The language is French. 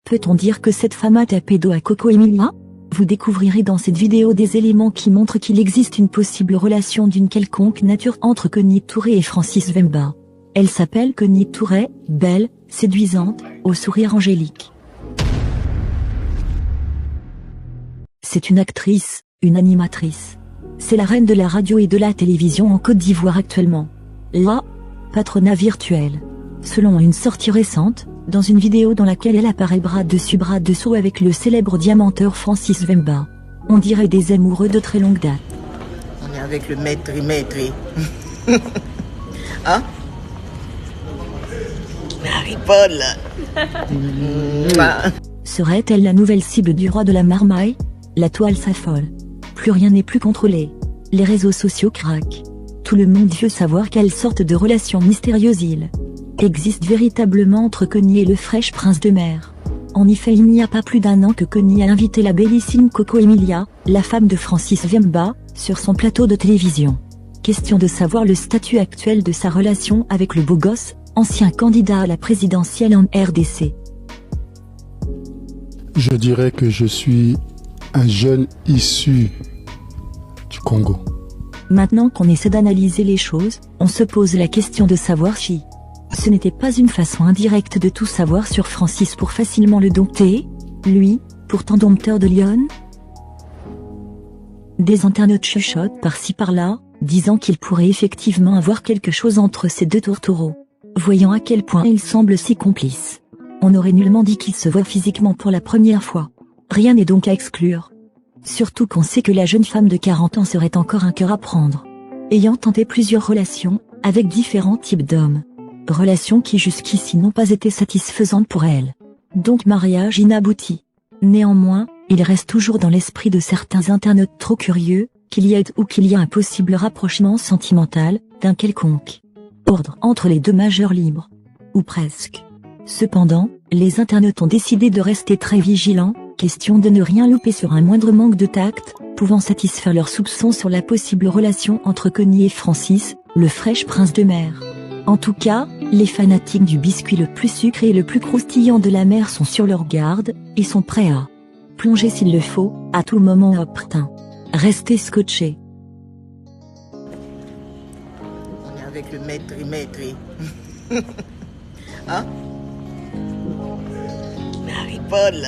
Peut-on dire que cette femme a tapé dos à Coco Emilia? Vous découvrirez dans cette vidéo des éléments qui montrent qu'il existe une possible relation d'une quelconque nature entre Connie Touré et Francis Wemba. Elle s'appelle Connie Touré, belle, séduisante, au sourire angélique. C'est une actrice, une animatrice. C'est la reine de la radio et de la télévision en Côte d'Ivoire actuellement. La patronat virtuel. Selon une sortie récente, dans une vidéo dans laquelle elle apparaît bras dessus bras dessous avec le célèbre diamanteur Francis Wemba. On dirait des amoureux de très longue date. On est avec le maître. Hein? Harry-Paul. Serait-elle la nouvelle cible du roi de la marmaille? La toile s'affole. Plus rien n'est plus contrôlé. Les réseaux sociaux craquent. Tout le monde veut savoir quelle sorte de relation mystérieuse il existe véritablement entre Connie et le fraîche prince de mer. En effet, il n'y a pas plus d'un an que Connie a invité la bellissime Coco Emilia, la femme de Francis Wemba, sur son plateau de télévision. Question de savoir le statut actuel de sa relation avec le beau gosse, ancien candidat à la présidentielle en RDC. Je dirais que je suis un jeune issu du Congo. Maintenant qu'on essaie d'analyser les choses, on se pose la question de savoir si ce n'était pas une façon indirecte de tout savoir sur Francis pour facilement le dompter, lui, pourtant dompteur de Lyon. Des internautes chuchotent par-ci par-là, disant qu'il pourrait effectivement avoir quelque chose entre ces deux tourtereaux. Voyant à quel point ils semblent si complices. On aurait nullement dit qu'ils se voient physiquement pour la première fois. Rien n'est donc à exclure. Surtout qu'on sait que la jeune femme de 40 ans serait encore un cœur à prendre. Ayant tenté plusieurs relations, avec différents types d'hommes. Relations qui jusqu'ici n'ont pas été satisfaisantes pour elle. Donc mariage inabouti. Néanmoins, il reste toujours dans l'esprit de certains internautes trop curieux, qu'il y ait ou qu'il y a un possible rapprochement sentimental, d'un quelconque ordre entre les deux majeurs libres. Ou presque. Cependant, les internautes ont décidé de rester très vigilants, question de ne rien louper sur un moindre manque de tact, pouvant satisfaire leurs soupçons sur la possible relation entre Connie et Francis, le fraîche prince de mer. En tout cas, les fanatiques du biscuit le plus sucré et le plus croustillant de la mer sont sur leur garde, et sont prêts à plonger s'il le faut, à tout moment opportun. Restez scotchés. On est avec le maître. Hein? Harry-Paul.